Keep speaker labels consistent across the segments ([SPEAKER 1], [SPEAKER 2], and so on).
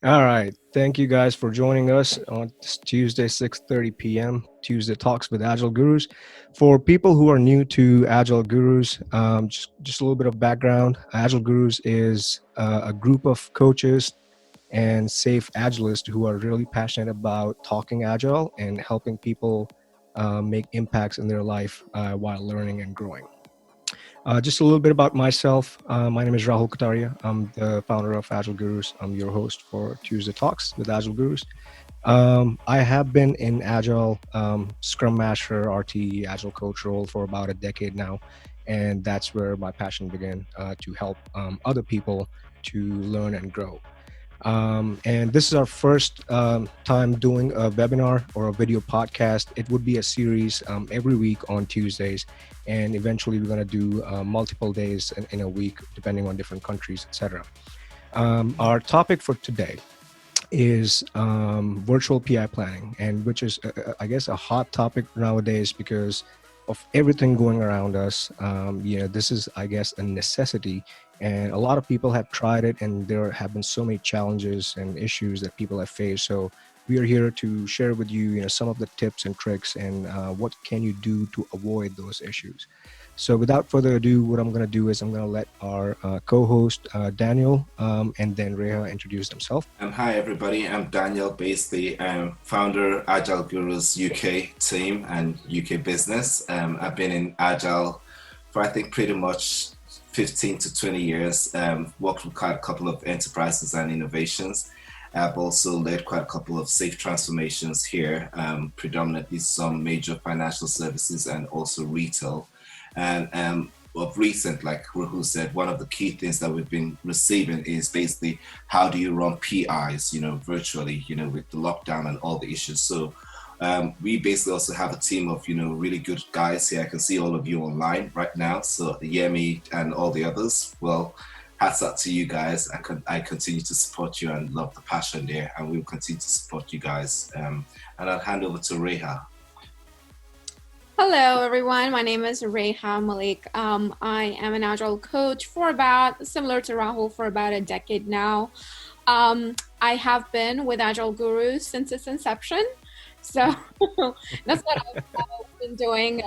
[SPEAKER 1] All right. Thank you guys for joining us on this Tuesday, 6:30 p.m. Tuesday Talks with Agile Gurus. For people who are new to Agile Gurus, just a little bit of background. Agile Gurus is a group of coaches and safe Agilists who are really passionate about talking Agile and helping people make impacts in their life while learning and growing. Just a little bit about myself. My name is Rahul Kataria. I'm the founder of Agile Gurus. I'm your host for Tuesday Talks with Agile Gurus. I have been in Agile, Scrum Master, RT, Agile Coach role for about a decade now. And that's where my passion began to help other people to learn and grow. And this is our first time doing a webinar or a video podcast. It would be a series every week on Tuesdays, and eventually we're going to do multiple days in a week, depending on different countries, etc. Our topic for today is virtual PI planning, and which is, I guess, a hot topic nowadays because of everything going around us. This is, I guess, a necessity, and a lot of people have tried it, and there have been so many challenges and issues that people have faced. So we are here to share with you, some of the tips and tricks, and what can you do to avoid those issues. So without further ado, what I'm going to do is I'm going to let our co-host Daniel and then Reha introduce themselves.
[SPEAKER 2] Hi everybody, I'm Daniel, basically founder Agile Gurus UK team and UK business. I've been in Agile for I think pretty much 15 to 20 years, worked with quite a couple of enterprises and innovations. I've also led quite a couple of safe transformations here, predominantly some major financial services and also retail. And of recent, like Rahul said, one of the key things that we've been receiving is basically how do you run PIs, virtually, with the lockdown and all the issues. So we basically also have a team of, really good guys here. I can see all of you online right now. So Yemi and all the others, well, hats out to you guys. I continue to support you and love the passion there, and we'll continue to support you guys. And I'll hand over to Reha.
[SPEAKER 3] Hello, everyone. My name is Reha Malik. I am an Agile coach similar to Rahul, for about a decade now. I have been with Agile Gurus since its inception. So that's what I've been doing.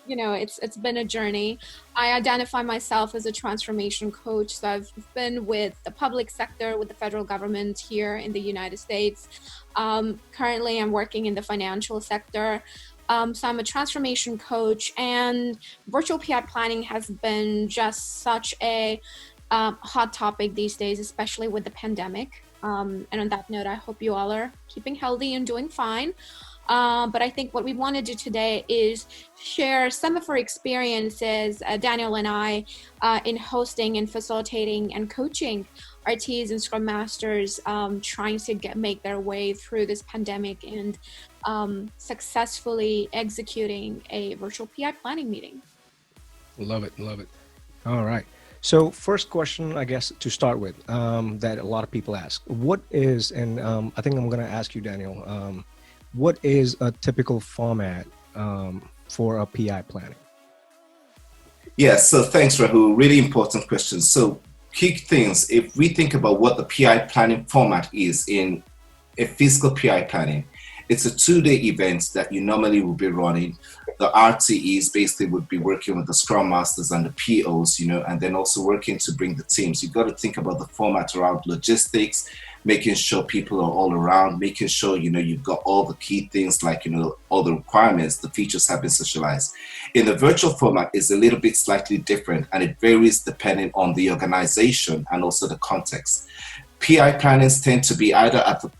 [SPEAKER 3] It's been a journey. I identify myself as a transformation coach. So I've been with the public sector, with the federal government here in the United States. Currently, I'm working in the financial sector. So I'm a transformation coach, and virtual PI planning has been just such a hot topic these days, especially with the pandemic. And on that note, I hope you all are keeping healthy and doing fine. But I think what we want to do today is share some of our experiences, Daniel and I, in hosting and facilitating and coaching RTs and Scrum Masters trying to make their way through this pandemic and successfully executing a virtual PI planning meeting.
[SPEAKER 1] Love it. All right. So first question, I guess, to start with, that a lot of people ask, what is, and I think I'm going to ask you, Daniel, what is a typical format for a PI planning?
[SPEAKER 2] Yeah, so thanks, Rahul. Really important question. So key things, if we think about what the PI planning format is in a physical PI planning, it's a 2-day event that you normally will be running. The RTEs basically would be working with the Scrum Masters and the POs, and then also working to bring the teams. You've got to think about the format around logistics, making sure people are all around, making sure, you've got all the key things like, all the requirements, the features have been socialized. In the virtual format, it's a little bit slightly different, and it varies depending on the organization and also the context. PI plannings tend to be either at the,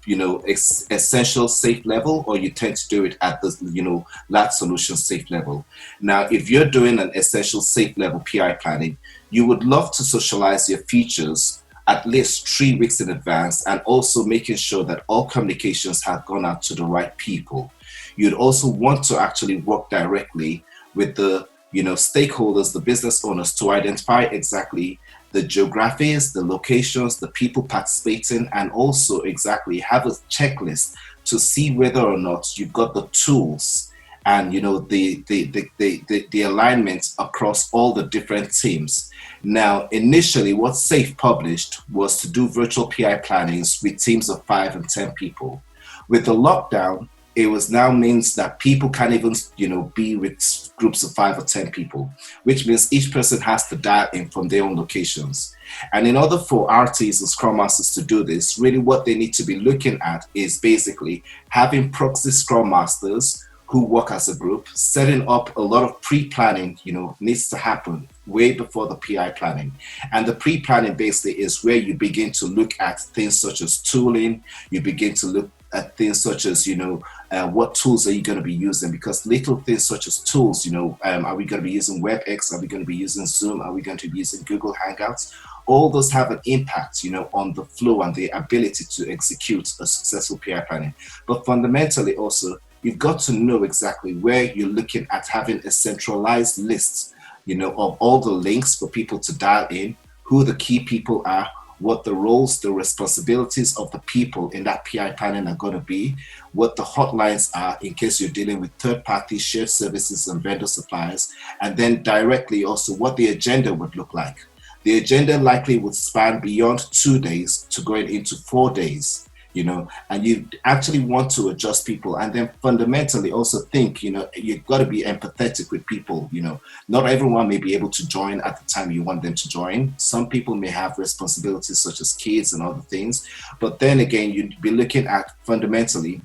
[SPEAKER 2] essential safe level, or you tend to do it at the, lab solution safe level. Now, if you're doing an essential safe level PI planning, you would love to socialize your features at least 3 weeks in advance, and also making sure that all communications have gone out to the right people. You'd also want to actually work directly with the, stakeholders, the business owners, to identify exactly the geographies, the locations, the people participating, and also exactly have a checklist to see whether or not you've got the tools and the alignment across all the different teams. Now, initially, what SAFE published was to do virtual PI plannings with teams of 5 and 10 people. With the lockdown, it was now means that people can't even, be with groups of 5 or 10 people, which means each person has to dial in from their own locations. And in order for RTs and Scrum Masters to do this, really what they need to be looking at is basically having proxy Scrum Masters who work as a group. Setting up a lot of pre-planning, needs to happen way before the PI planning. And the pre-planning basically is where you begin to look at things such as tooling. You begin to look at things such as, what tools are you going to be using? Because little things such as tools, are we going to be using WebEx? Are we going to be using Zoom? Are we going to be using Google Hangouts? All those have an impact, on the flow and the ability to execute a successful PI planning. But fundamentally also, you've got to know exactly where you're looking at having a centralized list, of all the links for people to dial in, who the key people are, what the roles, the responsibilities of the people in that PI planning are going to be, what the hotlines are in case you're dealing with third-party shared services and vendor suppliers, and then directly also what the agenda would look like. The agenda likely would span beyond 2 days to going into 4 days. And you actually want to adjust people, and then fundamentally also think, you've got to be empathetic with people. Not everyone may be able to join at the time you want them to join. Some people may have responsibilities such as kids and other things, but then again, you'd be looking at fundamentally,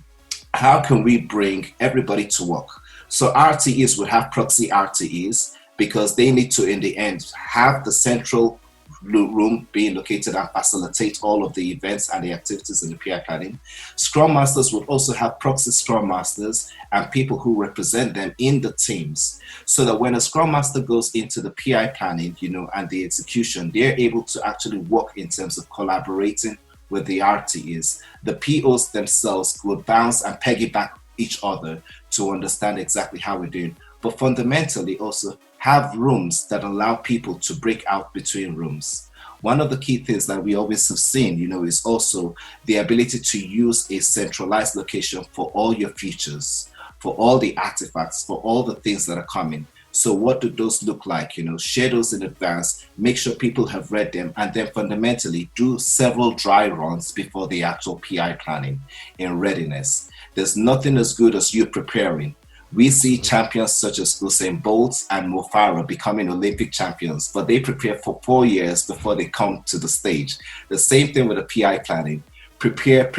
[SPEAKER 2] how can we bring everybody to work? So RTEs would have proxy RTEs because they need to, in the end, have the central room being located and facilitate all of the events and the activities in the PI planning. Scrum Masters would also have proxy Scrum Masters and people who represent them in the teams, so that when a Scrum Master goes into the PI planning, and the execution, they're able to actually work in terms of collaborating with the RTEs. The POs themselves will bounce and piggyback each other to understand exactly how we're doing. But fundamentally also have rooms that allow people to break out between rooms. One of the key things that we always have seen, is also the ability to use a centralized location for all your features, for all the artifacts, for all the things that are coming. So what do those look like? Share those in advance, make sure people have read them, and then fundamentally do several dry runs before the actual PI planning in readiness. There's nothing as good as you preparing. We see champions such as Usain Bolt and Mo Farah becoming Olympic champions, but they prepare for 4 years before they come to the stage. The same thing with the PI planning. Prepare,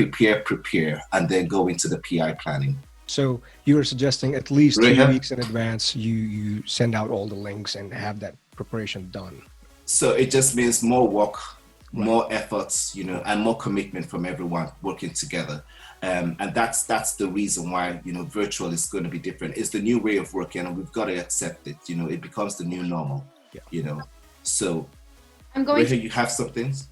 [SPEAKER 2] and then go into the PI planning.
[SPEAKER 1] So you were suggesting at least
[SPEAKER 2] Right.
[SPEAKER 1] 2 weeks in advance, you send out all the links and have that preparation done.
[SPEAKER 2] So it just means more work, more efforts, and more commitment from everyone working together. And that's the reason why, virtual is going to be different. It's the new way of working, and we've got to accept it. It becomes the new normal, So
[SPEAKER 3] I'm going
[SPEAKER 2] Reha, you have some things?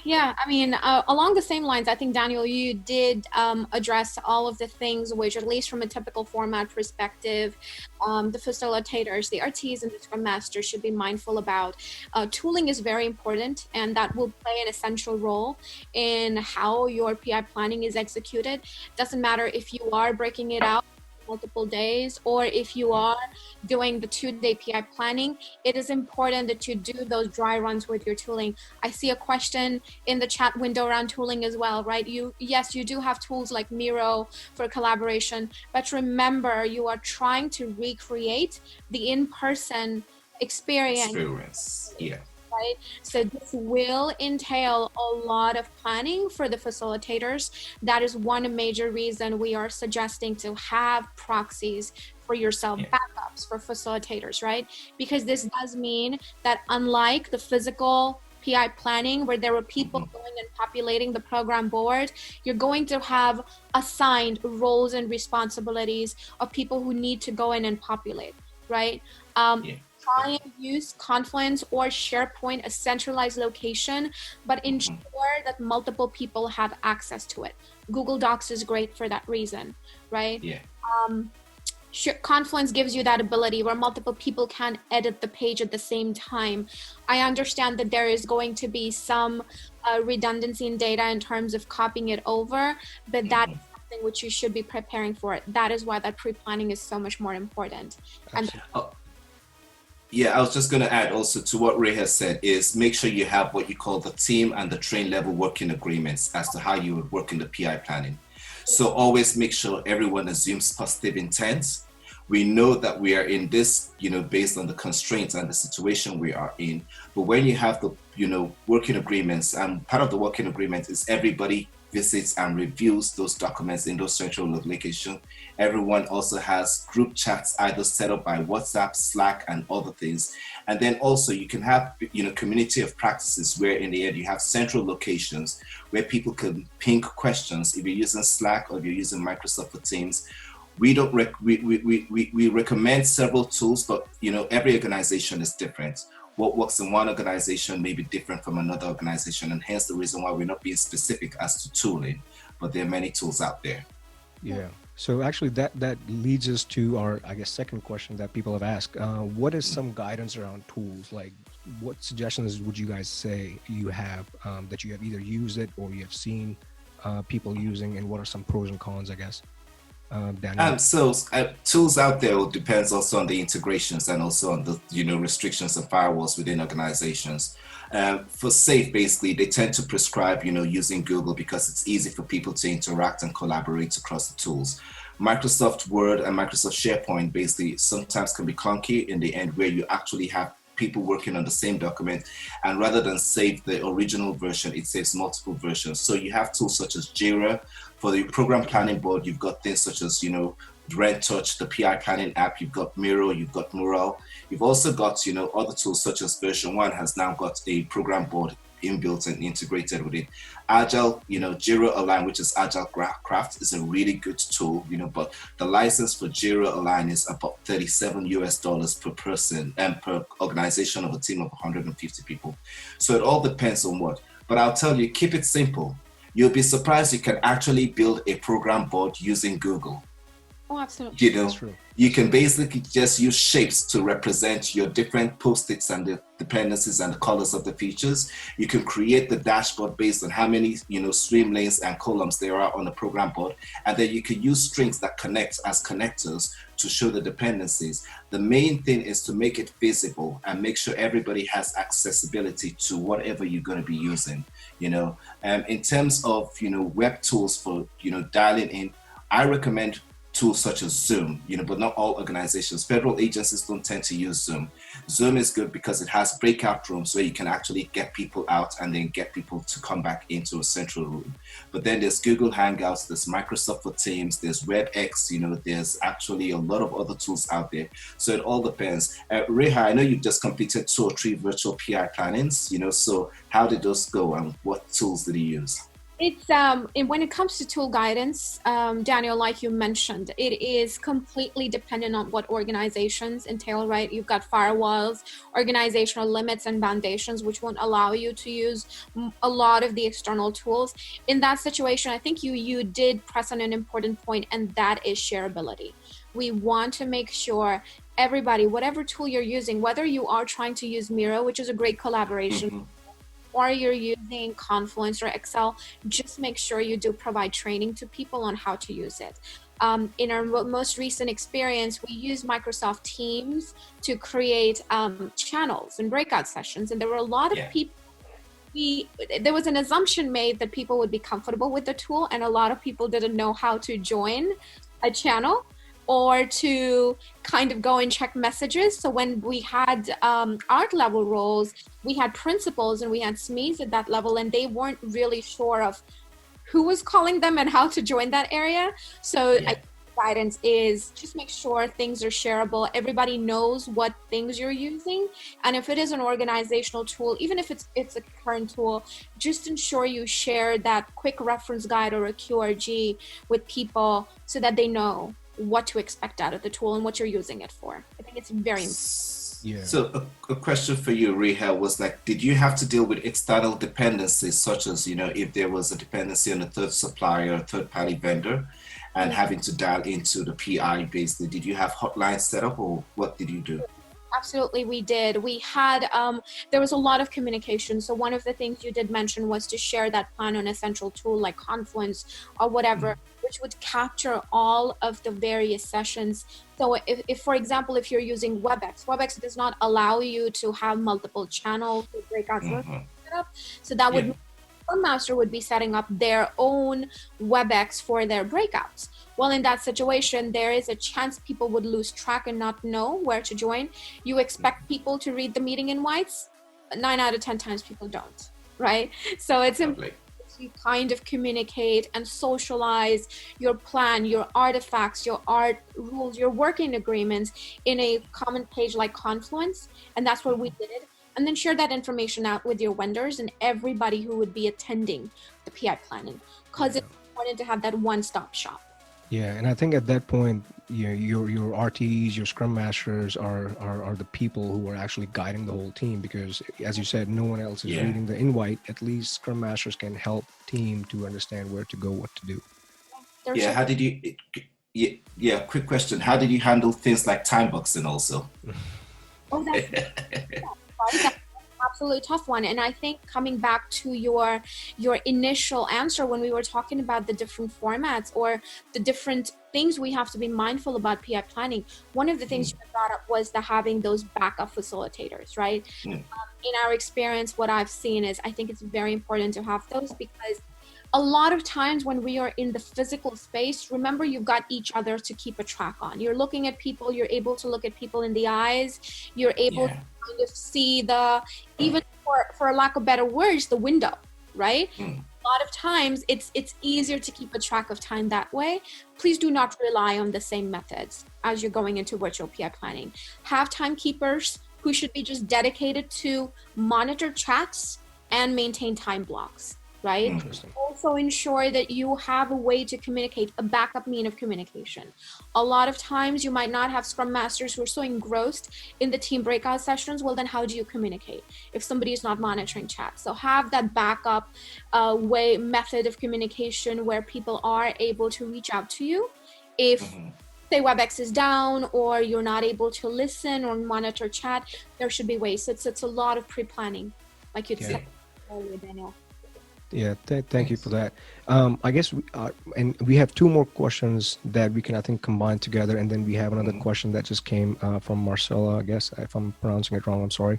[SPEAKER 3] Yeah. I mean, along the same lines, I think, Daniel, you did address all of the things which, at least from a typical format perspective, the facilitators, the RTs, and the Scrum Masters should be mindful about. Tooling is very important, and that will play an essential role in how your PI planning is executed. Doesn't matter if you are breaking it out multiple days, or if you are doing the 2-day PI planning, it is important that you do those dry runs with your tooling. I see a question in the chat window around tooling as well, right? Yes, you do have tools like Miro for collaboration, but remember, you are trying to recreate the in-person experience.
[SPEAKER 2] Yeah.
[SPEAKER 3] Right? So this will entail a lot of planning for the facilitators. That is one major reason we are suggesting to have proxies for yourself, backups for facilitators, right? Because this does mean that unlike the physical PI planning, where there were people going and populating the program board, you're going to have assigned roles and responsibilities of people who need to go in and populate, right? Try and use Confluence or SharePoint, a centralized location, but ensure that multiple people have access to it. Google Docs is great for that reason, right? Confluence gives you that ability where multiple people can edit the page at the same time. I understand that there is going to be some redundancy in data in terms of copying it over, but that is something which you should be preparing for. That is why that pre-planning is so much more important. And
[SPEAKER 2] yeah, I was just going to add also to what Ray has said is make sure you have what you call the team and the train level working agreements as to how you would work in the PI planning. So always make sure everyone assumes positive intent. We know that we are in this, based on the constraints and the situation we are in. But when you have the, working agreements, and part of the working agreement is everybody visits and reviews those documents in those central locations. Everyone also has group chats either set up by WhatsApp, Slack, and other things. And then also you can have, community of practices where in the end you have central locations where people can ping questions. If you're using Slack or if you're using Microsoft for Teams, we don't we recommend several tools, but every organization is different. What works in one organization may be different from another organization, and hence the reason why we're not being specific as to tooling, but there are many tools out there.
[SPEAKER 1] Yeah. So actually that leads us to our, I guess, second question that people have asked. What is some guidance around tools? Like what suggestions would you guys say you have that you have either used it or you have seen people using, and what are some pros and cons, I guess? Daniel?
[SPEAKER 2] So tools out there depends also on the integrations and also on the restrictions and firewalls within organizations. For SAFE, basically, they tend to prescribe using Google because it's easy for people to interact and collaborate across the tools. Microsoft Word and Microsoft SharePoint basically sometimes can be clunky in the end, where you actually have people working on the same document, and rather than save the original version, it saves multiple versions. So you have tools such as Jira. For the program planning board, you've got things such as Red Touch, the PI planning app. You've got Miro, you've got Mural. You've also got other tools such as Version 1 has now got a program board inbuilt and integrated with it. Agile, Jira Align, which is Agile Craft, is a really good tool, but the license for Jira Align is about $37 per person and per organization of a team of 150 people. So it all depends on what. But I'll tell you, keep it simple. You'll be surprised you can actually build a program board using Google.
[SPEAKER 3] Oh, absolutely.
[SPEAKER 1] That's true.
[SPEAKER 2] You can basically just use shapes to represent your different post-its and the dependencies and the colors of the features. You can create the dashboard based on how many, swim lanes and columns there are on the program board. And then you can use strings that connect as connectors to show the dependencies. The main thing is to make it visible and make sure everybody has accessibility to whatever you're going to be using, in terms of, web tools for, dialing in, I recommend tools such as Zoom, but not all organizations. Federal agencies don't tend to use Zoom. Zoom is good because it has breakout rooms where you can actually get people out and then get people to come back into a central room. But then there's Google Hangouts, there's Microsoft for Teams, there's WebEx, there's actually a lot of other tools out there. So it all depends. Reha, I know you've just completed 2 or 3 virtual PI plannings, so how did those go and what tools did you use?
[SPEAKER 3] It's when it comes to tool guidance, Daniel, like you mentioned, it is completely dependent on what organizations entail, right? You've got firewalls, organizational limits and foundations, which won't allow you to use a lot of the external tools. In that situation, I think you did press on an important point, and that is shareability. We want to make sure everybody, whatever tool you're using, whether you are trying to use Miro, which is a great collaboration, or you're using Confluence or Excel, just make sure you do provide training to people on how to use it. In our most recent experience, we used Microsoft Teams to create channels and breakout sessions. And there were a lot of people, there was an assumption made that people would be comfortable with the tool, and a lot of people didn't know how to join a channel or to kind of go and check messages. So when we had art level roles, we had principals and we had SMEs at that level, and they weren't really sure of who was calling them and how to join that area. So guidance is just make sure things are shareable. Everybody knows what things you're using. And if it is an organizational tool, even if it's a current tool, just ensure you share that quick reference guide or a QRG with people so that they know what to expect out of the tool and what you're using it for. I think it's very important.
[SPEAKER 1] Yeah.
[SPEAKER 2] So a question for you, Reha, was like, did you have to deal with external dependencies, such as, if there was a dependency on a third supplier, a third party vendor, and having to dial into the PI basically? Did you have hotlines set up, or what did you do?
[SPEAKER 3] Absolutely, we did. We had, there was a lot of communication. So one of the things you did mention was to share that plan on a central tool like Confluence or whatever, which would capture all of the various sessions. So if for example, if you're using WebEx does not allow you to have multiple channels or breakout rooms set up. So that would mean Scrum Master would be setting up their own WebEx for their breakouts. Well, in that situation, there is a chance people would lose track and not know where to join. You expect people to read the meeting invites? 9 out of 10 times people don't, right? So it's important to kind of communicate and socialize your plan, your artifacts, your art rules, your working agreements in a common page like Confluence. And that's what we did. And then share that information out with your vendors and everybody who would be attending the PI planning, because it's important to have that one-stop shop.
[SPEAKER 1] Yeah, and I think at that point, your RTs, your Scrum Masters are the people who are actually guiding the whole team, because as you said, no one else is reading the invite. At least Scrum Masters can help team to understand where to go, what to do.
[SPEAKER 2] How did you? Quick question: how did you handle things like time boxing also?
[SPEAKER 3] Oh, that's absolutely tough one. And I think coming back to your initial answer when we were talking about the different formats or the different things we have to be mindful about PI planning, one of the things you brought up was the having those backup facilitators, right? In our experience, what I've seen is I think it's very important to have those, because a lot of times when we are in the physical space, remember, you've got each other to keep a track on. You're looking at people, you're able to look at people in the eyes, you're able to kind of see the, even for lack of better words, the window, right? A lot of times it's easier to keep a track of time that way. Please do not rely on the same methods as you're going into virtual PI planning. Have timekeepers who should be just dedicated to monitor chats and maintain time blocks. Right? Also ensure that you have a way to communicate, a backup mean of communication. A lot of times you might not have Scrum Masters who are so engrossed in the team breakout sessions. Well, then how do you communicate if somebody is not monitoring chat? So have that backup method of communication where people are able to reach out to you if say WebEx is down or you're not able to listen or monitor chat. There should be ways. It's a lot of pre-planning, like you'd said earlier, Daniel.
[SPEAKER 1] Yeah, thank you for that. I guess we have two more questions that we can, I think, combine together, and then we have another question that just came from Marcella, I guess. If I'm pronouncing it wrong, I'm sorry.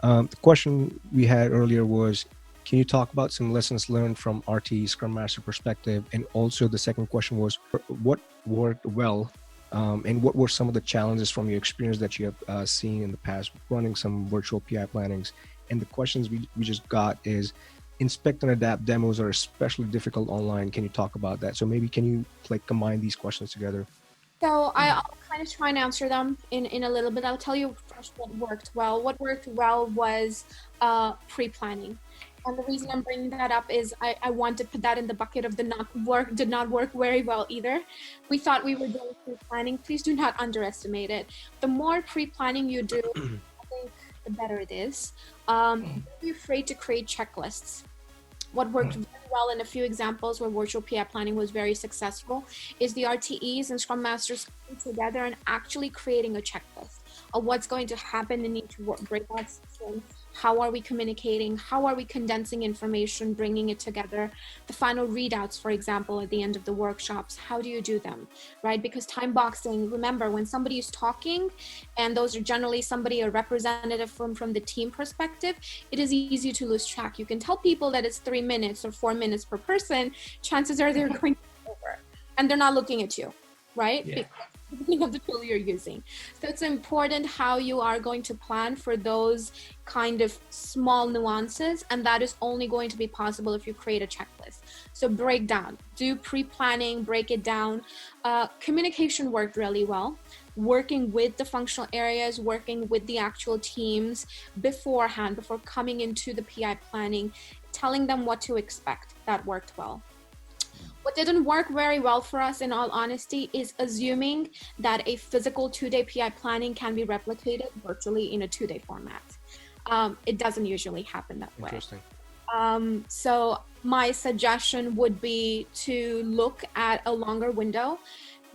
[SPEAKER 1] The question we had earlier was, can you talk about some lessons learned from RT Scrum Master perspective? And also the second question was, what worked well, and what were some of the challenges from your experience that you have seen in the past running some virtual PI plannings? And the questions we just got is, inspect and adapt demos are especially difficult online. Can you talk about that? So maybe can you combine these questions together?
[SPEAKER 3] So I'll kind of try and answer them in a little bit. I'll tell you first what worked well. What worked well was pre-planning. And the reason I'm bringing that up is I want to put that in the bucket of did not work very well either. We thought we were doing pre-planning. Please do not underestimate it. The more pre-planning you do, I think the better it is. Don't be afraid to create checklists. What worked very well in a few examples where virtual PI planning was very successful is the RTEs and Scrum Masters coming together and actually creating a checklist of what's going to happen in each breakout session. How are we communicating? How are we condensing information, bringing it together? The final readouts, for example, at the end of the workshops, how do you do them, right? Because time boxing, remember, when somebody is talking, and those are generally a representative from the team perspective, it is easy to lose track. You can tell people that it's 3 minutes or 4 minutes per person. Chances are they're going to be over, and they're not looking at you, right?
[SPEAKER 2] Yeah.
[SPEAKER 3] Because of the tool you're using. So it's important how you are going to plan for those kind of small nuances, and that is only going to be possible if you create a checklist. So break down, do pre-planning, break it down. Communication worked really well. Working with the functional areas, working with the actual teams beforehand, before coming into the PI planning, telling them what to expect, that worked well. What didn't work very well for us, in all honesty, is assuming that a physical 2-day PI planning can be replicated virtually in a 2-day format. It doesn't usually happen that way.
[SPEAKER 1] Interesting.
[SPEAKER 3] So my suggestion would be to look at a longer window.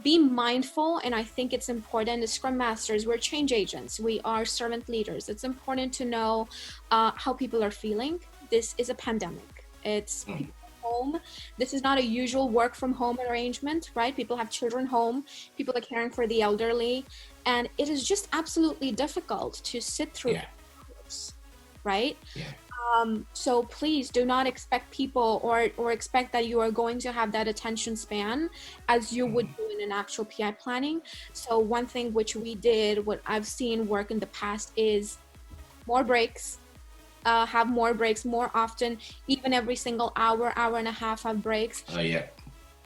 [SPEAKER 3] Be mindful, and I think it's important as Scrum Masters, we're change agents, we are servant leaders. It's important to know how people are feeling. This is a pandemic. It's people home. This is not a usual work from home arrangement, right? People have children home, people are caring for the elderly, and it is just absolutely difficult to sit through hours, right?
[SPEAKER 2] Yeah.
[SPEAKER 3] So please do not expect people or expect that you are going to have that attention span as you would do in an actual PI planning. So one thing which we did, what I've seen work in the past, is more breaks. Have more breaks more often, even every single hour, hour and a half have breaks.
[SPEAKER 2] Oh yeah.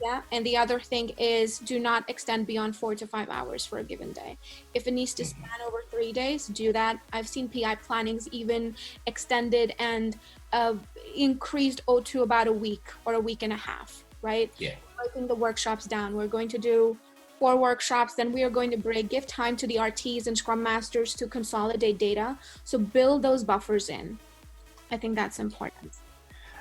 [SPEAKER 3] Yeah. And the other thing is, do not extend beyond 4 to 5 hours for a given day. If it needs to span over 3 days, do that. I've seen PI plannings even extended and increased to about a week or a week and a half, right?
[SPEAKER 2] Yeah.
[SPEAKER 3] Breaking the workshops down. We're going to do 4 workshops, then we are going to give time to the RTs and Scrum Masters to consolidate data. So build those buffers in. I think that's important.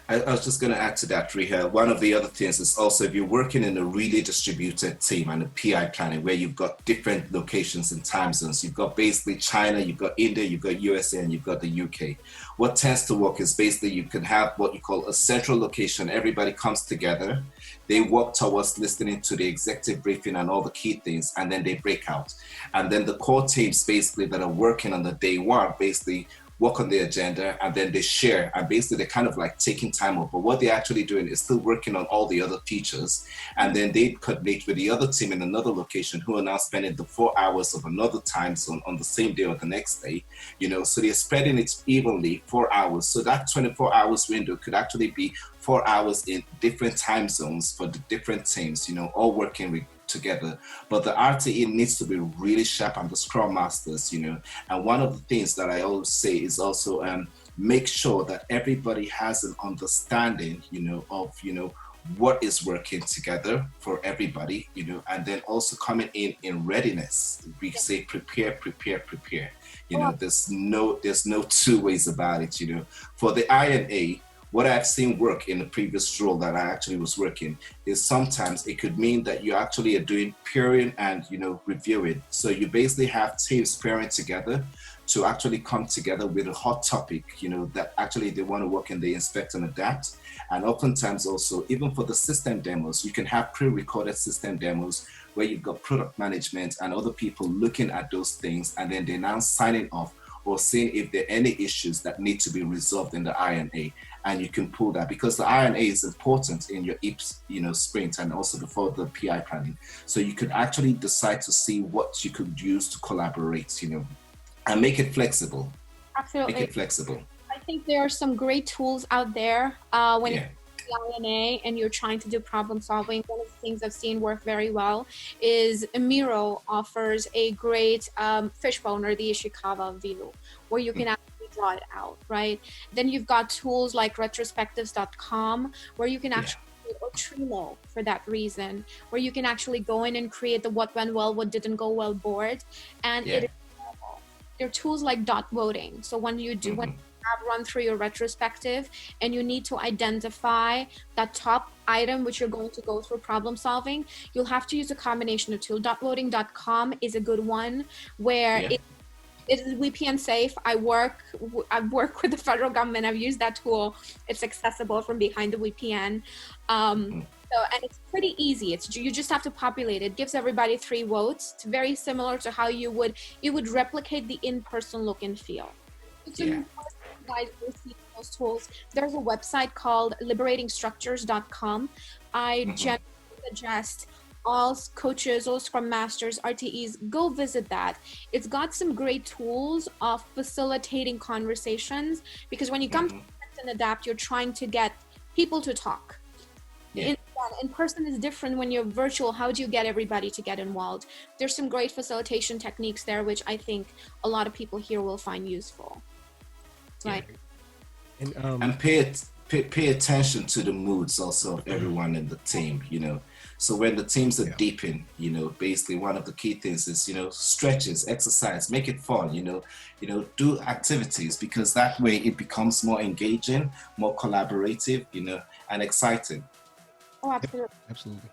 [SPEAKER 2] I was just going to add to that, Riha. One of the other things is also, if you're working in a really distributed team and a PI planning where you've got different locations and time zones, you've got basically China, you've got India, you've got USA, and you've got the UK. What tends to work is basically you can have what you call a central location. Everybody comes together. They work towards listening to the executive briefing and all the key things, and then they break out. And then the core teams basically that are working on the day one basically work on the agenda, and then they share, and basically they're kind of like taking time off, but what they're actually doing is still working on all the other features, and then they coordinate with the other team in another location who are now spending the 4 hours of another time zone on the same day or the next day, so they're spreading it evenly, 4 hours. So that 24 hours window could actually be 4 hours in different time zones for the different teams, all working together. But the RTE needs to be really sharp, and the Scrum Masters, and one of the things that I always say is also make sure that everybody has an understanding, of, what is working together for everybody, and then also coming in readiness. We say prepare. There's no two ways about it, For the INA, what I've seen work in the previous role that I actually was working is sometimes it could mean that you actually are doing peering and, reviewing. So you basically have teams pairing together to actually come together with a hot topic, that actually they want to work and they inspect and adapt. And oftentimes also, even for the system demos, you can have pre-recorded system demos where you've got product management and other people looking at those things, and then they're now signing off or seeing if there are any issues that need to be resolved in the INA. And you can pull that, because the INA is important in your EAPS, sprint, and also before the PI planning. So you could actually decide to see what you could use to collaborate, and make it flexible.
[SPEAKER 3] Absolutely.
[SPEAKER 2] Make it flexible.
[SPEAKER 3] I think there are some great tools out there when you're the INA and you're trying to do problem solving. One of the things I've seen work very well is Miro offers a great fishbone, or the Ishikawa view, where you can actually draw it out, right? Then you've got tools like retrospectives.com, where you can actually or Trello for that reason, where you can actually go in and create the what went well, what didn't go well board. And it is available. There are tools like dot voting. So when you do when you have run through your retrospective and you need to identify that top item which you're going to go through problem solving, you'll have to use a combination of tools. Dotvoting.com is a good one, where it is VPN safe. I've worked with the federal government. I've used that tool. It's accessible from behind the VPN. And it's pretty easy. You just have to populate it. It gives everybody 3 votes. It's very similar to how you would replicate the in-person look and feel. So you guys will see those tools. There's a website called liberatingstructures.com. I generally suggest all coaches, all Scrum Masters, RTEs, go visit that. It's got some great tools of facilitating conversations, because when you come to and adapt, you're trying to get people to talk. In person is different. When you're virtual, how do you get everybody to get involved? There's some great facilitation techniques there, which I think a lot of people here will find useful. Right.
[SPEAKER 2] And pay attention to the moods also of everyone in the team, So when the teams are deep in, basically one of the key things is, stretches, exercise, make it fun, do activities, because that way it becomes more engaging, more collaborative, and exciting.
[SPEAKER 3] Oh, absolutely.
[SPEAKER 1] Absolutely.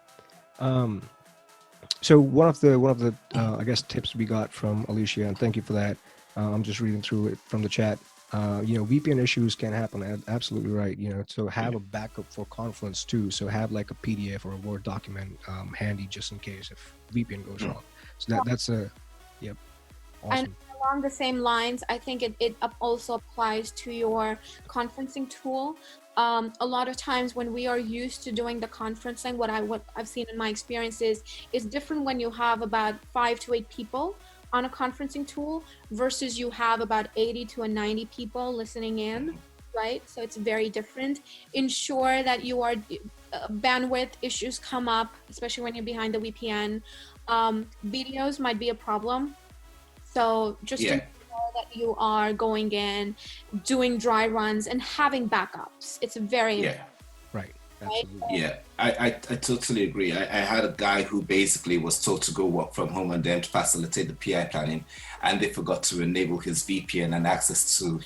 [SPEAKER 1] So one of the I guess tips we got from Alicia, and thank you for that. I'm just reading through it from the chat. VPN issues can happen. Absolutely right. So have a backup for Confluence too. So have like a PDF or a Word document handy just in case if VPN goes wrong. So that's yep,
[SPEAKER 3] And
[SPEAKER 1] awesome.
[SPEAKER 3] along the same lines, I think it also applies to your conferencing tool. A lot of times when we are used to doing the conferencing, what I've seen in my experiences is different when you have about 5 to 8 people on a conferencing tool versus you have about 80 to 90 people listening in, right? So it's very different. Ensure that you are bandwidth issues come up, especially when you're behind the VPN. Videos might be a problem, so just
[SPEAKER 2] Yeah.
[SPEAKER 3] ensure that you are going in, doing dry runs, and having backups. It's very
[SPEAKER 2] Yeah.
[SPEAKER 1] Right. Absolutely.
[SPEAKER 2] Yeah, I totally agree. I had a guy who basically was told to go work from home and then to facilitate the PI planning, and they forgot to enable his VPN and access to,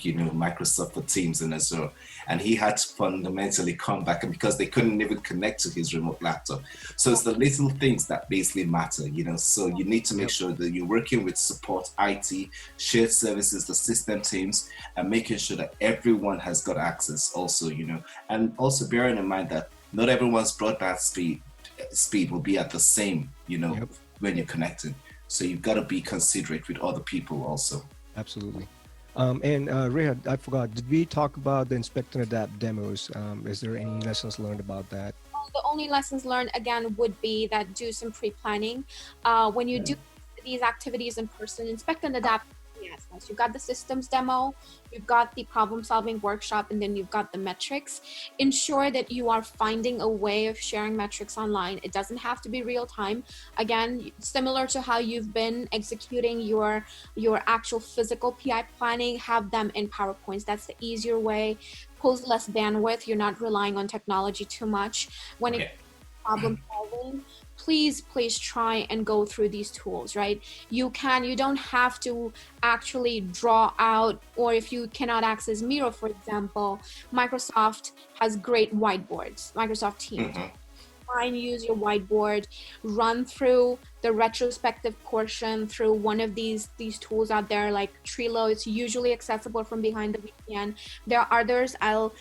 [SPEAKER 2] Microsoft for Teams and Azure. And he had to fundamentally come back, and because they couldn't even connect to his remote laptop. So it's the little things that basically matter, So you need to make sure that you're working with support, IT, shared services, the system teams, and making sure that everyone has got access also, and also bearing in mind that not everyone's broadband speed will be at the same, when you're connected. So you've got to be considerate with other people also.
[SPEAKER 1] Absolutely. And Rehan, I forgot, did we talk about the inspect and adapt demos? Is there any lessons learned about that?
[SPEAKER 3] the only lessons learned again would be that do some pre-planning. When you do these activities in person, inspect and adapt. Yes, you've got the systems demo, you've got the problem solving workshop, and then you've got the metrics. Ensure that you are finding a way of sharing metrics online. It doesn't have to be real time. Again, similar to how you've been executing your actual physical PI planning, have them in PowerPoints. That's the easier way. Pulls less bandwidth. You're not relying on technology too much. When it problem solving, please try and go through these tools, right? You don't have to actually draw out, or if you cannot access Miro, for example, Microsoft has great whiteboards, Microsoft Teams. Try and use your whiteboard, run through the retrospective portion through one of these tools out there like Trello. It's usually accessible from behind the VPN. There are others. I'll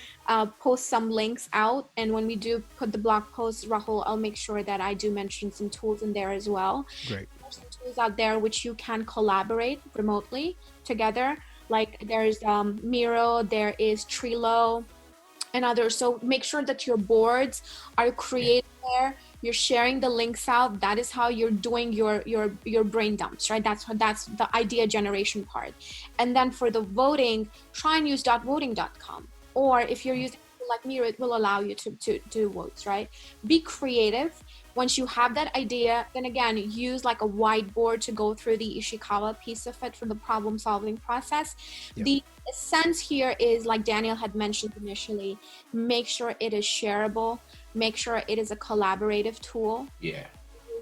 [SPEAKER 3] post some links out, and when we do put the blog post, Rahul, I'll make sure that I do mention some tools in there as well.
[SPEAKER 1] Great.
[SPEAKER 3] There's some tools out there which you can collaborate remotely together. Like there's Miro, there is Trello, and others. So make sure that your boards are created there. You're sharing the links out. That is how you're doing your brain dumps, right? That's the idea generation part. And then for the voting, try and use .voting.com. Or if you're using like Miro, it will allow you to do votes, right? Be creative. Once you have that idea, then again, use like a whiteboard to go through the Ishikawa piece of it for the problem solving process. Yep. The essence here is, like Daniel had mentioned initially, make sure it is shareable, make sure it is a collaborative tool.
[SPEAKER 2] Yeah.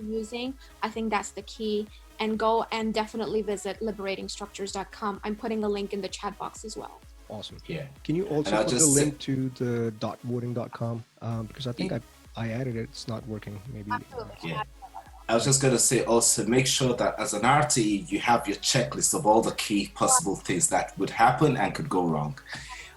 [SPEAKER 3] You're using. I think that's the key. And go and definitely visit liberatingstructures.com. I'm putting a link in the chat box as well.
[SPEAKER 1] Awesome.
[SPEAKER 2] Yeah.
[SPEAKER 1] Can you also put the link to the .voting.com? Because I think I added it. It's not working. Maybe.
[SPEAKER 2] Yeah. I was just going to say also make sure that as an RTE, you have your checklist of all the key possible things that would happen and could go wrong.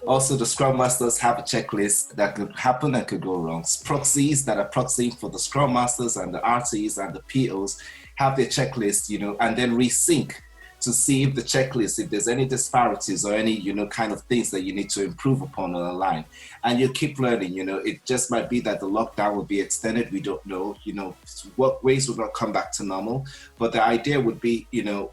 [SPEAKER 2] Also, the Scrum Masters have a checklist that could happen and could go wrong. Proxies that are proxying for the Scrum Masters and the RTEs and the POs have their checklist, and then resync to see if the checklist, if there's any disparities or any, kind of things that you need to improve upon on the line. And you keep learning, it just might be that the lockdown will be extended. We don't know, what ways will not come back to normal. But the idea would be,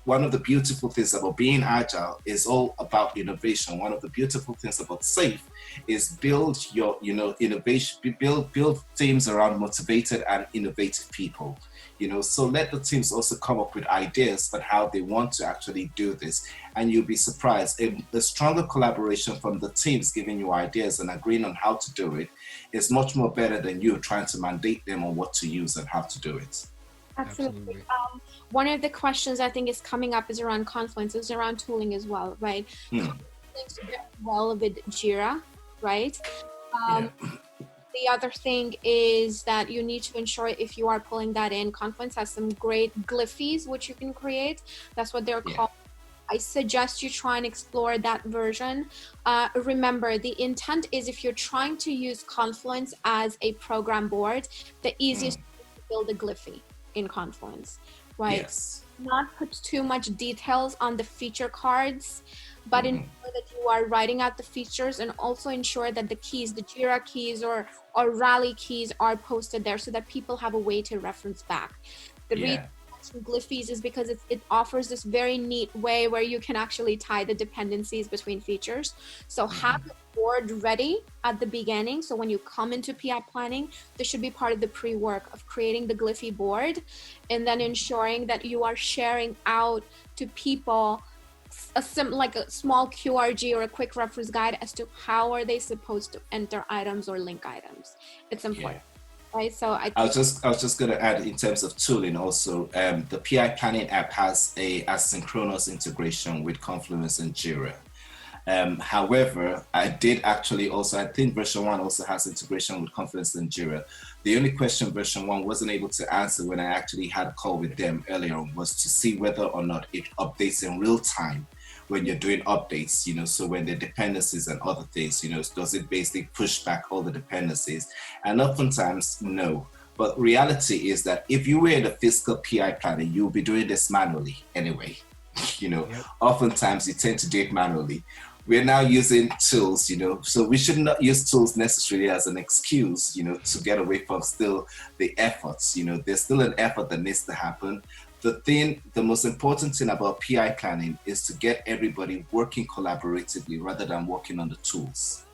[SPEAKER 2] one of the beautiful things about being agile is all about innovation. One of the beautiful things about SAFE is build your, innovation, build teams around motivated and innovative people. So let the teams also come up with ideas on how they want to actually do this. And you'll be surprised. The stronger collaboration from the teams giving you ideas and agreeing on how to do it is much more better than you trying to mandate them on what to use and how to do it.
[SPEAKER 3] Absolutely. One of the questions I think is coming up is around Confluence, is around tooling as well, right? Confluence very well with Jira, right? The other thing is that you need to ensure if you are pulling that in, Confluence has some great glyphies which you can create. That's what they're called. I suggest you try and explore that version. Remember, the intent is if you're trying to use Confluence as a program board, the easiest way to build a Glyphy in Confluence, right?
[SPEAKER 2] Yes.
[SPEAKER 3] Not put too much details on the feature cards, but ensure that you are writing out the features, and also ensure that the keys, the Jira keys or Rally keys, are posted there so that people have a way to reference back. The reason Glyphies is because it offers this very neat way where you can actually tie the dependencies between features. So have the board ready at the beginning. So when you come into PI planning, this should be part of the pre-work of creating the Glyphy board, and then ensuring that you are sharing out to people like a small QRG or a quick reference guide as to how are they supposed to enter items or link items. It's important. Right, so I was
[SPEAKER 2] just going to add in terms of tooling also, the PI planning app has a asynchronous integration with Confluence and Jira. However, I did actually also, I think version 1 also has integration with Confluence and Jira. The only question version 1 wasn't able to answer when I actually had a call with them earlier on was to see whether or not it updates in real time when you're doing updates, so when the dependencies and other things, does it basically push back all the dependencies? And oftentimes, no. But reality is that if you were in a physical PI planning, you'll be doing this manually anyway. Oftentimes you tend to do it manually. We're now using tools, so we should not use tools necessarily as an excuse, to get away from still the efforts. There's still an effort that needs to happen. The most important thing about PI planning is to get everybody working collaboratively rather than working on the tools.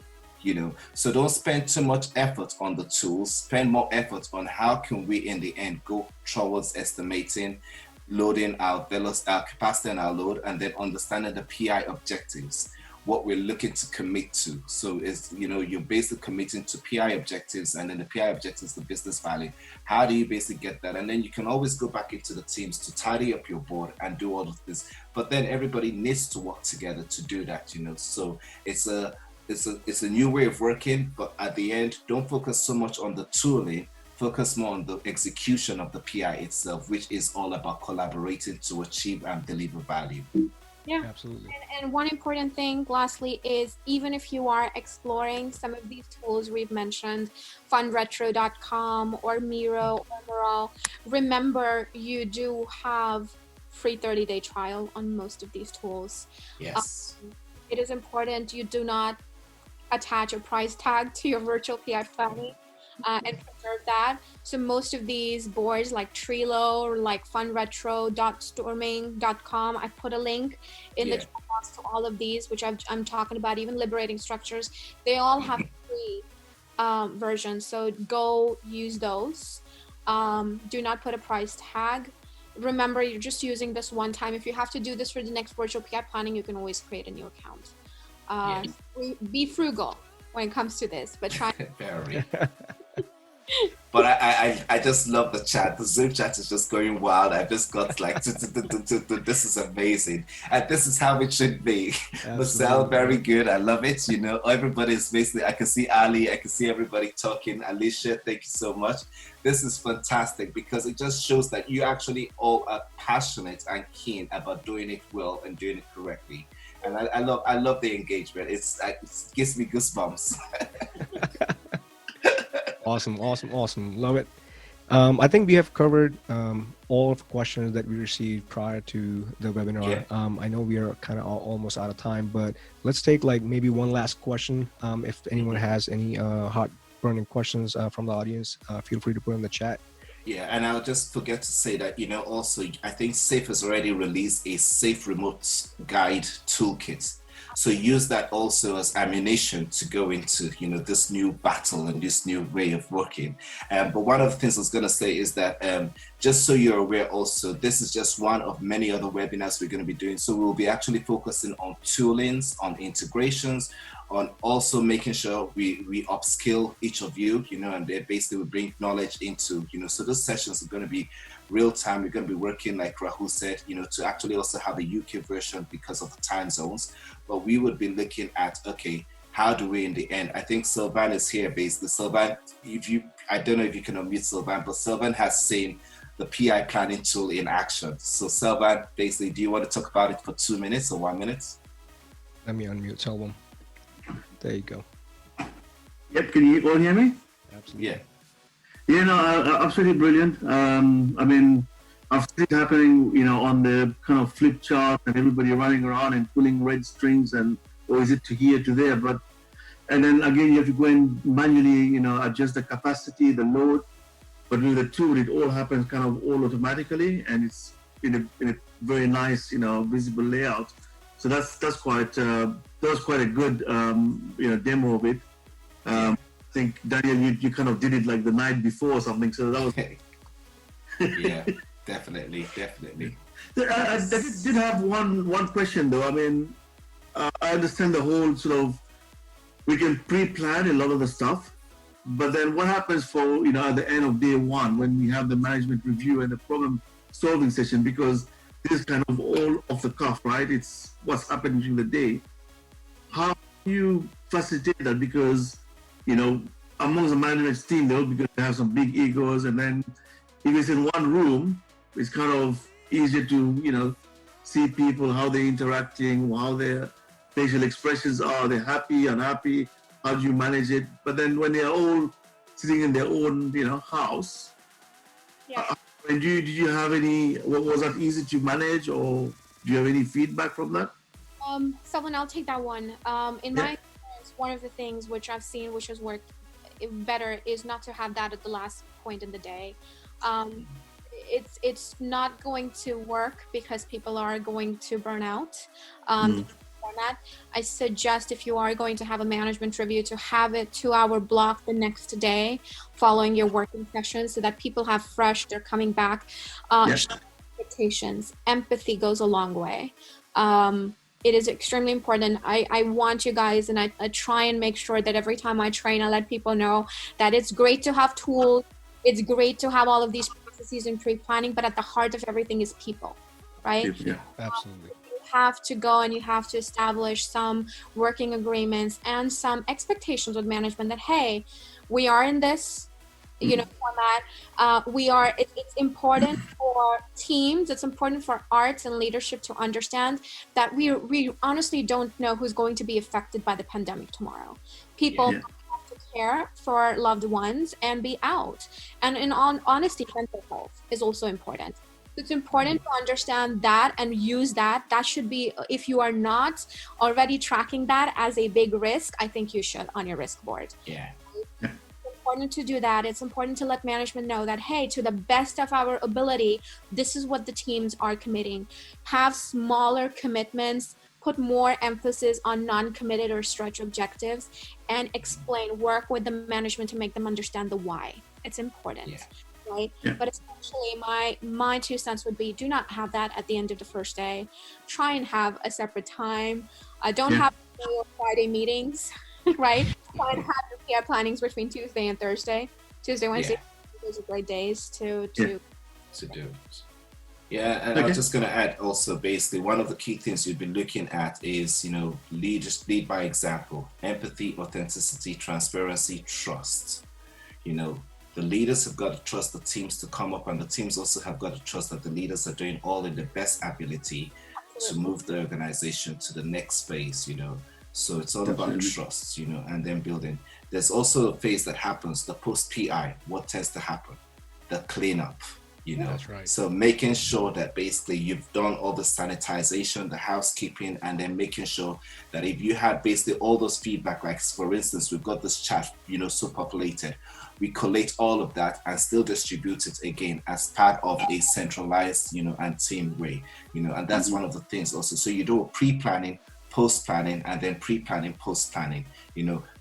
[SPEAKER 2] So don't spend too much effort on the tools, spend more effort on how can we in the end go towards estimating, loading our capacity and our load, and then understanding the PI objectives, what we're looking to commit to. So it's, you're basically committing to PI objectives, and then the PI objectives, the business value. How do you basically get that? And then you can always go back into the teams to tidy up your board and do all of this. But then everybody needs to work together to do that, So it's a new way of working, but at the end, don't focus so much on the tooling, focus more on the execution of the PI itself, which is all about collaborating to achieve and deliver value.
[SPEAKER 3] Yeah,
[SPEAKER 1] absolutely.
[SPEAKER 3] And one important thing, lastly, is even if you are exploring some of these tools we've mentioned, fundretro.com or Miro or Morale, remember you do have free 30-day trial on most of these tools.
[SPEAKER 2] Yes.
[SPEAKER 3] It is important you do not attach a price tag to your virtual PI planning. And preserve that. So most of these boards like Trello or like fundretro.storming.com, I put a link in the chat box to all of these, which I'm talking about, even liberating structures. They all have free versions. So go use those. Do not put a price tag. Remember, you're just using this one time. If you have to do this for the next virtual PI planning, you can always create a new account. Be frugal when it comes to this, but try.
[SPEAKER 2] Very. But I just love the chat. The Zoom chat is just going wild. I just got like, this is amazing. And this is how it should be. Marcel, very good. I love it. Everybody's basically, I can see Ali, I can see everybody talking. Alicia, thank you so much. This is fantastic because it just shows that you actually all are passionate and keen about doing it well and doing it correctly. And I love the engagement. It gives me goosebumps.
[SPEAKER 1] Awesome. Love it. I think we have covered all of the questions that we received prior to the webinar. I know we are kind of almost out of time, but let's take like maybe one last question. If anyone has any hot burning questions from the audience, feel free to put in the chat.
[SPEAKER 2] Yeah, and I'll just forget to say that, also, I think SAFE has already released a Safe Remote Guide toolkit. So use that also as ammunition to go into, this new battle and this new way of working. But one of the things I was going to say is that just so you're aware also, this is just one of many other webinars we're going to be doing. So we'll be actually focusing on toolings, on integrations, on also making sure we upskill each of you, and they basically will bring knowledge into, so those sessions are going to be real time. We're going to be working, like Rahul said, to actually also have a UK version because of the time zones. But we would be looking at, okay, how do we in the end? I think Sylvan is here basically. Sylvan, I don't know if you can unmute Sylvan, but Sylvan has seen the PI planning tool in action. So Selvan, basically, do you want to talk about it for 2 minutes or 1 minute?
[SPEAKER 1] Let me unmute Selvam. There you go.
[SPEAKER 4] Yep, can you all hear me?
[SPEAKER 1] Absolutely.
[SPEAKER 2] Yeah.
[SPEAKER 4] Yeah, no, absolutely brilliant. I mean, I've seen it happening, on the kind of flip chart and everybody running around and pulling red strings or is it to here to there? And then again, you have to go and manually, adjust the capacity, the load. But with the tool, it all happens kind of all automatically, and it's in a very nice, visible layout. So that was quite a good, demo of it. I think Daniel, you kind of did it like the night before or something. So that was.
[SPEAKER 2] Yeah, definitely.
[SPEAKER 4] I did have one question though. I mean, I understand the whole sort of we can pre-plan a lot of the stuff, but then what happens for at the end of day one when we have the management review and the problem solving session, because this is kind of all off the cuff, right? It's what's happening during the day. How do you facilitate that? Because amongst the management team, they'll be going to have some big egos, and then if it's in one room, it's kind of easier to see people, how they're interacting, how their facial expressions are, they're happy, unhappy, how do you manage it? But then when they're all sitting in their own house, did you have any, was that easy to manage, or do you have any feedback from that?
[SPEAKER 3] Someone, I'll take that one. In my experience, one of the things which I've seen which has worked better is not to have that at the last point in the day. It's not going to work because people are going to burn out. Format. I suggest if you are going to have a management review to have it 2-hour block the next day following your working session so that people have fresh, they're coming back. Expectations, empathy goes a long way. It is extremely important. I want you guys, and I try and make sure that every time I train, I let people know that it's great to have tools. It's great to have all of these processes in pre-planning, but at the heart of everything is people, right?
[SPEAKER 4] Yeah,
[SPEAKER 1] absolutely.
[SPEAKER 3] You have to go and you have to establish some working agreements and some expectations with management that, hey, we are in this, format. It's important for teams. It's important for arts and leadership to understand that we honestly don't know who's going to be affected by the pandemic tomorrow. People have to care for loved ones and be out. And in honesty, mental health is also important. It's important to understand that and use that. That should be, if you are not already tracking that as a big risk, I think you should on your risk board.
[SPEAKER 2] Yeah.
[SPEAKER 3] It's important to do that. It's important to let management know that, hey, to the best of our ability, this is what the teams are committing. Have smaller commitments, put more emphasis on non-committed or stretch objectives, and work with the management to make them understand the why. It's important.
[SPEAKER 2] Yeah.
[SPEAKER 3] Right? Yeah. But essentially my 2 cents would be, do not have that at the end of the first day. Try and have a separate time. Don't have Friday meetings, right? Try and have your PR plannings between Tuesday and Thursday. Tuesday, Wednesday, those are great days to do
[SPEAKER 2] it. Yeah, and I'm just going to add also, basically, one of the key things you've been looking at is, lead by example, empathy, authenticity, transparency, trust. The leaders have got to trust the teams to come up, and the teams also have got to trust that the leaders are doing all in their best ability to move the organization to the next phase, So it's all about trust, and then building. There's also a phase that happens, the post-PI, what tends to happen? The cleanup,
[SPEAKER 1] That's right.
[SPEAKER 2] So making sure that basically you've done all the sanitization, the housekeeping, and then making sure that if you had basically all those feedback, like for instance, we've got this chat, so populated, we collate all of that and still distribute it again as part of a centralized, and team way, and that's one of the things also. So you do pre-planning, post-planning, and then pre-planning, post-planning,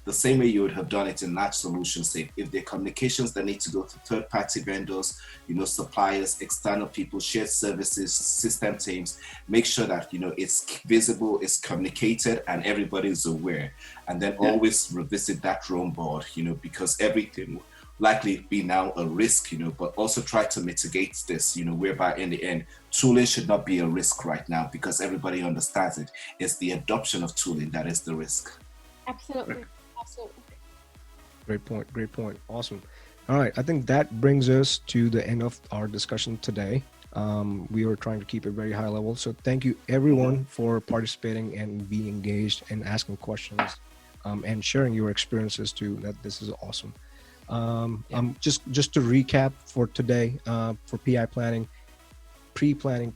[SPEAKER 2] the same way you would have done it in large solutions. If there are communications that need to go to third-party vendors, suppliers, external people, shared services, system teams, make sure that, it's visible, it's communicated, and everybody's aware. And then always revisit that room board, because everything will likely be now a risk, but also try to mitigate this, whereby in the end, tooling should not be a risk right now because everybody understands it. It's the adoption of tooling that is the risk.
[SPEAKER 3] Absolutely.
[SPEAKER 1] Great point. Awesome. All right, I think that brings us to the end of our discussion today. We were trying to keep it very high level. So thank you everyone for participating and being engaged and asking questions and sharing your experiences too. That this is awesome. Just to recap for today, for PI planning, pre-planning.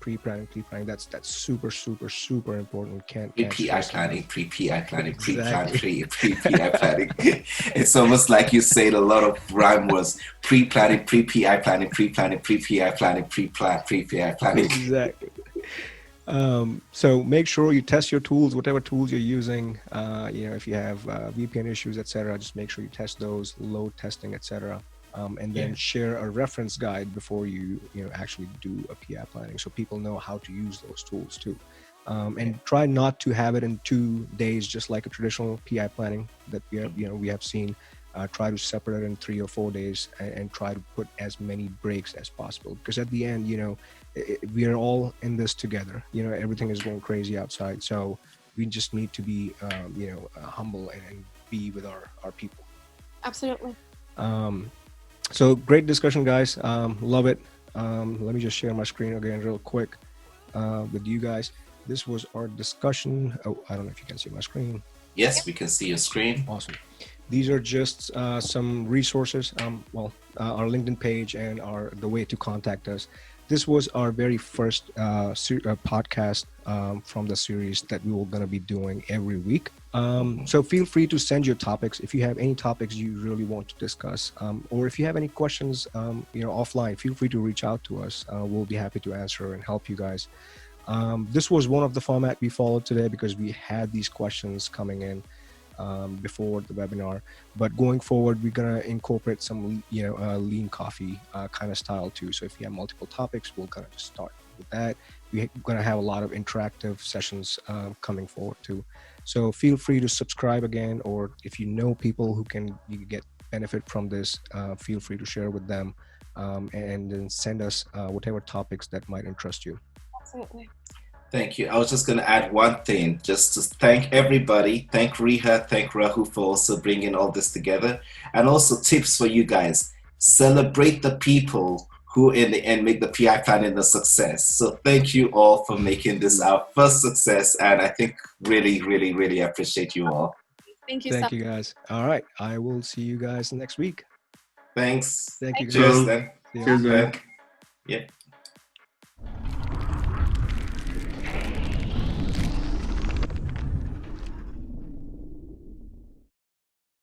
[SPEAKER 1] That's super important. Can't
[SPEAKER 2] Pre-PI
[SPEAKER 1] stress enough.
[SPEAKER 2] planning, pre-PI planning, pre-plan,
[SPEAKER 1] Exactly.
[SPEAKER 2] pre-PI planning. It's almost like you said a lot of rhyme words. Pre-planning, pre-PI planning, pre-planning, pre-PI planning, pre-plan, pre-PI planning.
[SPEAKER 1] Exactly. So make sure you test your tools, whatever tools you're using. If you have VPN issues, etc., just make sure you test those, load testing, etc. And then
[SPEAKER 2] Yeah.
[SPEAKER 1] share a reference guide before you actually do a PI planning, so people know how to use those tools too. And try not to have it in 2 days, just like a traditional PI planning that we have seen. Try to separate it in 3 or 4 days, and try to put as many breaks as possible, because at the end, we are all in this together. Everything is going crazy outside, so we just need to be humble and be with our people.
[SPEAKER 3] Absolutely.
[SPEAKER 1] um, so great discussion, guys. Love it. Let me just share my screen again real quick with you guys. This was our discussion. Oh, I don't know if you can see my screen.
[SPEAKER 2] Yes, we can see your screen.
[SPEAKER 1] Awesome. These are just some resources. Our LinkedIn page and the way to contact us. This was our very first podcast from the series that we were going to be doing every week. So feel free to send your topics if you have any topics you really want to discuss, or if you have any questions, offline. Feel free to reach out to us. We'll be happy to answer and help you guys. This was one of the format we followed today because we had these questions coming in before the webinar. But going forward, we're gonna incorporate some lean coffee kind of style too. So if you have multiple topics, we're gonna just start with that. We're gonna have a lot of interactive sessions coming forward too. So feel free to subscribe again, or if you know people who can get benefit from this, feel free to share with them, and then send us whatever topics that might interest you.
[SPEAKER 3] Absolutely.
[SPEAKER 2] Thank you. I was just going to add one thing, just to thank everybody. Thank Riha, thank Rahu for also bringing all this together. And also tips for you guys. Celebrate the people who in the end make the PI planning a success. So thank you all for making this our first success. And I think really, really, really appreciate you all.
[SPEAKER 3] Thank you so
[SPEAKER 1] Thank you, guys. All right. I will see you guys next week.
[SPEAKER 2] Thanks.
[SPEAKER 1] Thank you, guys.
[SPEAKER 2] Cheers then.
[SPEAKER 1] See ya.
[SPEAKER 4] Cheers, man.
[SPEAKER 2] Yeah.